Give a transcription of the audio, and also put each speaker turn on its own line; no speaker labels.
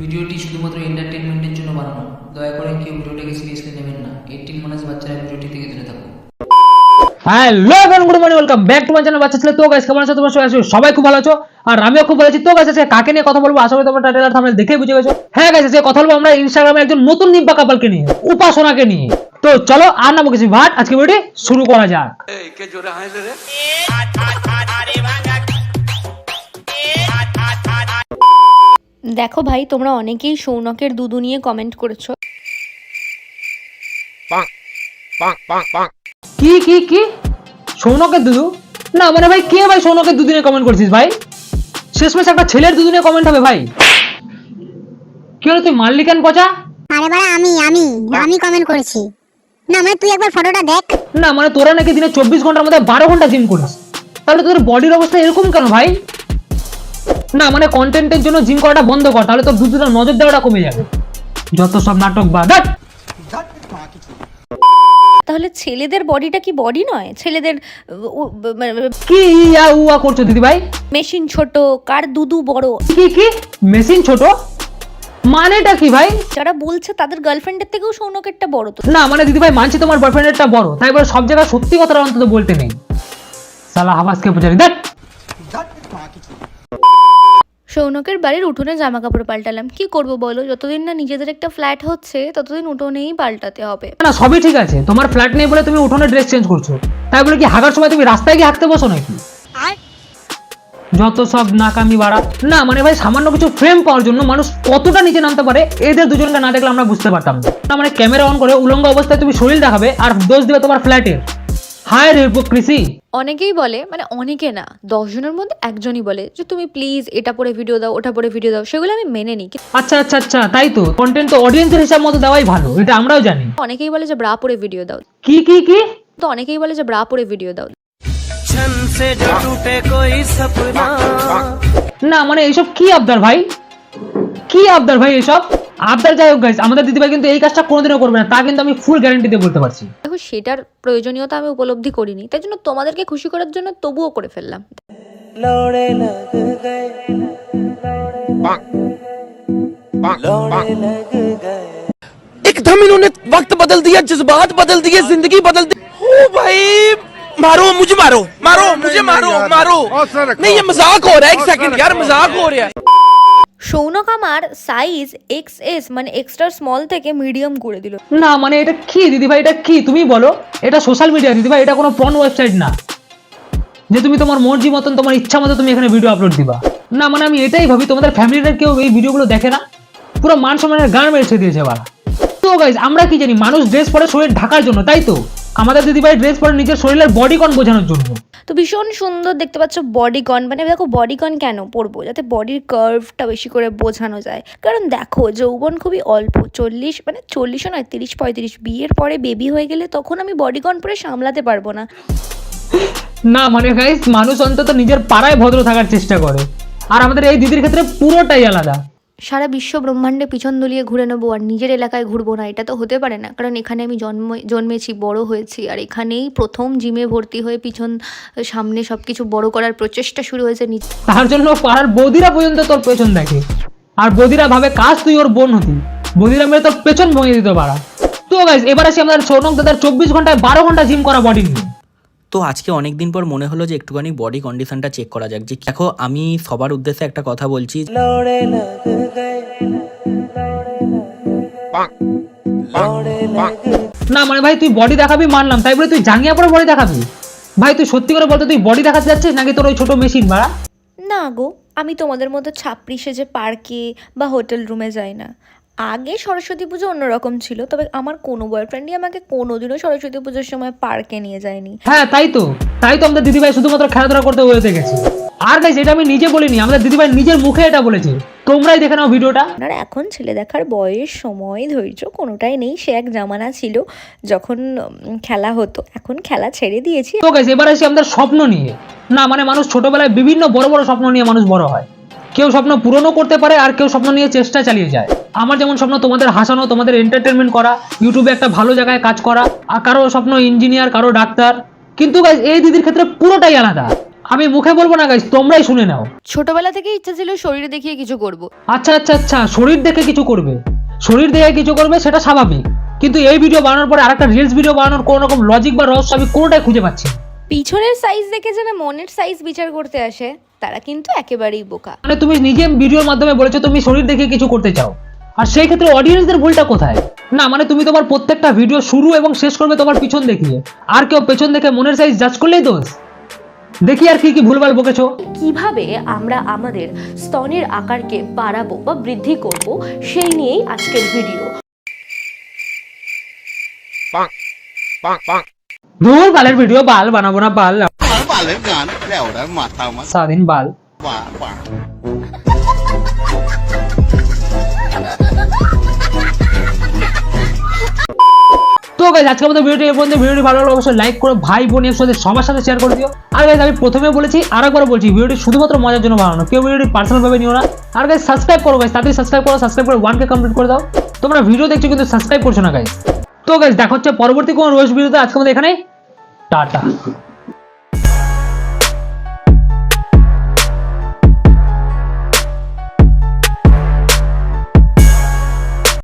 ভিডিওটি শুধুমাত্র এন্টারটেনমেন্টের জন্য বানানো। দয়া করে কেউ ভিডিওটাকে সিরিয়াসলি নেবেন না। 18 মাইনাস বাচ্চারা ভিডিওটি থেকে দূরে থাকুন।
Hello everyone, good morning, welcome back to my channel বাচ্চা ছেলে। তো গাইস কেমন আছো তোমরা? সবাই খুব ভালো আছো আর আমিও খুব ভালো আছি। তো গাইস আজকে কাকে নিয়ে কথা বলবো আশা করি তোমরা টাইটেল আর থাম্বনেল দেখেই বুঝে গেছো। হ্যাঁ গাইস, আজকে কথা বলবো আমরা ইনস্টাগ্রামে একজন নতুন নিব্বা কাপলকে নিয়ে, উপাসনাকে নিয়ে। তো চলো আর নামো কিছু ভাট, আজকে ভিডিওটি শুরু করা যাক।
দেখো ভাই, তোমরা অনেকেই সৌনকের দুদু নিয়ে কমেন্ট করেছো।
কি কি কি সৌনকের দুদু? না মানে ভাই কে ভাই সৌনকের দুদু নিয়ে কমেন্ট করছিস ভাই? শেষমেশ একটা ছেলের দুদু নিয়ে কমেন্ট হবে ভাই? কি হলো, তুই মারলি কেন পচা?
আরে বাড়া আমি কমেন্ট করেছি। না মানে তুই একবার ফটোটা দেখ।
না মানে তোরা নাকি দিনে 24 ঘন্টার মধ্যে 12 ঘন্টা জিম করিস, তাহলে তোদের বডির অবস্থা এরকম কেন ভাই? না মানে কন্টেন্টের জন্য জিম করাটা বন্ধ কর, তাহলে তোর দুধটা নজর দেওয়াটা কমে যাবে। যত সব নাটক বা
তাহলে ছেলেদের বডিটা কি বডি নয়? ছেলেদের
কি ইয়া উয়া করছো দিদি ভাই?
মেশিন ছোট, কার দুদু বড়।
কি কি মেশিন ছোট মানেটা কি ভাই?
যারা বলছে তাদের গার্লফ্রেন্ডের থেকেও সৌনকেরটা বড়। তো
না মানে দিদি ভাই মানছি তোমার বয়ফ্রেন্ডেরটা বড়, তাই বলে সব জায়গায় সত্যি কথাটা অন্তত বলতে নেই। সালা হাবাসকে পুজারি দেখ।
সৌনকের বাড়ির উঠোনে জামা কাপড় পাল্টালাম, কি করব বলো? যতদিন না নিজেদের একটা ফ্ল্যাট হচ্ছে ততদিন উঠোনেই পাল্টাতে হবে।
না সবই ঠিক আছে, তোমার ফ্ল্যাট নেই বলে তুমি উঠোনে ড্রেস চেঞ্জ করছো, তাই বলে কি হাগার সময় তুমি রাস্তায় গিয়ে হাঁকতে বসো নাকি? যত সব নাকামি বাড়া। না মানে ভাই সামান্য কিছু ফ্রেম পাওয়ার জন্য মানুষ কতটা নিচে নামতে পারে এদের দুজনকে না দেখলে আমরা বুঝতে পারতাম না। মানে ক্যামেরা অন করে উলঙ্গ অবস্থায় তুমি শরীর দেখাবে আর দোষ দিবে তোমার ফ্ল্যাটের। হায় রে হিপোক্রিসি।
অনেকেই বলে, মানে অনেকে না, 10 জনের মধ্যে একজনই বলে যে তুমি প্লিজ এটা পরে ভিডিও দাও, ওটা পরে ভিডিও দাও। সেগুলো আমি মেনে নিই।
আচ্ছা আচ্ছা আচ্ছা, তাই তো কন্টেন্ট তো অডিয়েন্সের হিসাব মতো দেওয়াই ভালো, এটা আমরাও জানি।
অনেকেই বলে যে ব্রা পরে ভিডিও দাও।
কি কি কি?
তো অনেকেই বলে যে ব্রা পরে ভিডিও দাও।
না মানে এইসব কি আবদার ভাই? কি আবদার ভাই এসব? আবদার যাই হোক গাইস, আমাদের দিদিভাই কিন্তু এই কাজটা কোনোদিনও করবে না, তা কিন্তু আমি ফুল গ্যারান্টি দিয়ে বলতে পারছি।
দেখো, সেটার প্রয়োজনীয়তা আমি উপলব্ধি করিনি, তাই জন্য তোমাদেরকে খুশি করার জন্য তবুও করে ফেললাম।
एकदम इन्होंने वक्त बदल दिया, जज्बात बदल दिए, जिंदगी बदल दी। ओ भाई मारो मुझे, मारो मारो मुझे, मारो मारो। नहीं ये मजाक हो रहा है, एक सेकंड यार, मजाक हो रहा है।
সৌনক আমার সাইজ XS মানে এক্সট্রা স্মল থেকে মিডিয়াম করে দিল।
না মানে এটা কি দিদিভাই, এটা কি তুমি বলো? এটা সোশ্যাল মিডিয়া দিদিভাই, এটা কোনো পর্ন ওয়েবসাইট না যে তুমি তোমার মর্জি মতন তোমার ইচ্ছা মতো তুমি এখানে ভিডিও আপলোড দিবা। না মানে আমি এটাই ভাবি তোমাদের ফ্যামিলির কেউ এই ভিডিওগুলো দেখে না? পুরো মান সম্মানের গান মেরেছে দিয়েছে বাড়া। তো গাইজ আমরা কি জানি, মানুষ ড্রেস পরে শরীর ঢাকার জন্য, তাই তো আমাদের দিদিভাই ড্রেস পরে নিজের শরীরের বডিকন বোঝানোর জন্য।
তো ভীষণ সুন্দর দেখতে পাচ্ছ বডিকন, মানে দেখো বডিকন কেন পরবো? যাতে বডির কার্ভটা বেশি করে বোঝানো যায়। কারণ দেখো যৌবন খুবই অল্প, 40 মানে 40ও নয়, 30-35। বিয়ের পরে বেবি হয়ে গেলে তখন আমি বডিকন পরে সামলাতে পারবো না।
না মানে গাইজ মানুষ অন্তত নিজের পাড়ায় ভদ্র থাকার চেষ্টা করে, আর আমাদের এই দিদির ক্ষেত্রে পুরোটাই আলাদা।
সারা বিশ্ব ব্রহ্মাণ্ডে পিছন দুলিয়ে ঘুরে নেবো আর নিজের এলাকায় ঘুরবো না, এটা তো হতে পারে না। কারণ এখানে আমি জন্মেছি, বড় হয়েছি, আর এখানেই প্রথম জিমে ভর্তি হয়ে পিছন সামনে সবকিছু বড় করার প্রচেষ্টা শুরু হয়েছে।
তার জন্য পাড়ার বৌদিরা পর্যন্ত তোর পেছন দেখে, আর বৌদিরা ভাবে কাজ তুই ওর বোন হতি, বৌদিরা মেরে তোর পেছন ভেঙে দিতে পারা। তো গাইজ এবার আসি আমাদের সৌনক দাদার 24 ঘন্টায় 12 ঘন্টা জিম করা বডি নিয়ে।
তো আজকে অনেক দিন পর মনে হলো যে একটুখানি বডি কন্ডিশনটা চেক করা যাক। যে দেখো আমি সবার উদ্দেশ্যে একটা কথা বলছি,
না মানে ভাই তুই বডি দেখাবি মানলাম, তাই বলে তুই জাঙ্গিয়া পরে বডি দেখাবি? ভাই তুই সত্যি করে বলতে তুই বডি দেখাতে যাচ্ছিস নাকি তোর ওই ছোট মেশিন ভাড়া?
না গো, আমি তোমাদের মতো ছাপড়ি সেজে পার্কে বা হোটেল রুমে যাই না। আগে সরস্বতী পুজো অন্যরকম ছিল, তবে আমার কোনো বয়ফ্রেন্ডই আমাকে কোনোদিনও সরস্বতী পুজোর সময় পার্কে নিয়ে যায়নি।
হ্যাঁ তাই তো আমাদের দিদিভাই শুধুমাত্র খেলাধুলা করতে হয়ে গেছে। আর গাইস এটা আমি নিজে বলিনি, আমাদের দিদিভাই নিজের মুখে এটা বলেছে, তোমরাই দেখে নাও ভিডিওটা।
আপনার এখন ছেলে দেখার বয়স, সময়, ধৈর্য কোনোটাই নেই। সে এক জামানা ছিল যখন খেলা হতো, এখন খেলা ছেড়ে দিয়েছি।
তো গাইস এবার আসি আমাদের স্বপ্ন নিয়ে। না মানে মানুষ ছোটবেলায় বিভিন্ন বড় বড় স্বপ্ন নিয়ে মানুষ বড় হয়, কেউ স্বপ্ন পূরণও করতে পারে আর কেউ স্বপ্ন নিয়ে চেষ্টা চালিয়ে যায়। আমার যেমন স্বপ্ন তোমাদের হাসানো, তোমাদের এন্টারটেনমেন্ট করা, ইউটিউবে একটা ভালো জায়গায় কাজ করা, আর কারো স্বপ্ন ইঞ্জিনিয়ার, কারো ডাক্তার। কিন্তু গাইস এই দিদির ক্ষেত্রে পুরোটাই আলাদা। আমি মুখে বলবো না গাইস, তোমরাই শুনে নাও।
ছোটবেলা থেকে ইচ্ছা ছিল শরীরে দেখিয়ে কিছু করব।
আচ্ছা আচ্ছা আচ্ছা, শরীর দেখে কিছু করবে, শরীর দেখে কিছু করবে সেটা স্বাভাবিক, কিন্তু এই ভিডিও বানানোর পরে আরেকটা রিলস ভিডিও বানানোর কোনো রকম লজিক বা রহস্য আমি কোনোটাই খুঁজে পাচ্ছি না।
পিছনের সাইজ দেখে যারা মনের সাইজ বিচার করতে আসে তারা কিন্তু একেবারেই বোকা।
মানে তুমি নিজে ভিডিওর মাধ্যমে বলেছো তুমি শরীর দেখে কিছু করতে চাও, আর সেই ক্ষেত্রে অডিয়েন্সদের ভুলটা কোথায়? না মানে তুমি তোমার প্রত্যেকটা ভিডিও শুরু এবং শেষ করবে তোমার পিছন দেখিয়ে, আর কেউ পেছন দেখে মনের সাইজ জাজ করলেই দোষ। দেখি আর কি কি ভুলভাল বকেছো।
কিভাবে আমরা আমাদের স্তনের আকারকে বাড়াবো বা বৃদ্ধি করব সেই নিয়েই আজকের ভিডিও।
ধুর বালের ভিডিও, বাল বানাবো না, বাল
বালের গান লেওড়ার মাথা আমার
সারাদিন বাল।
বা
তো গাইজ আজকে আমাদের ভিডিওটি এই পর্যন্ত। ভিডিওটি ভালো লাগলে অবশ্যই লাইক করো, ভাই বোন একসাথে সবার সাথে শেয়ার করে দিও। আর গাইজ আমি প্রথমে বলেছি আর একবার বলছি, ভিডিওটি শুধুমাত্র মজার জন্য বানানো, কেউ ভিডিওটি পার্সোনাল ভাবে নিও না। আর গাইজ সাবস্ক্রাইব করো গাইজ, তাড়াতাড়ি সাবস্ক্রাইব করো, সাবস্ক্রাইব করে 1K কমপ্লিট করে দাও। তোমরা ভিডিও দেখছো কিন্তু সাবস্ক্রাইব করছো না গাইজ। তো গাইজ দেখা হচ্ছে পরবর্তী কোনো রোজ ভিডিওতে। আজকে আমাদের এখানে টাটা।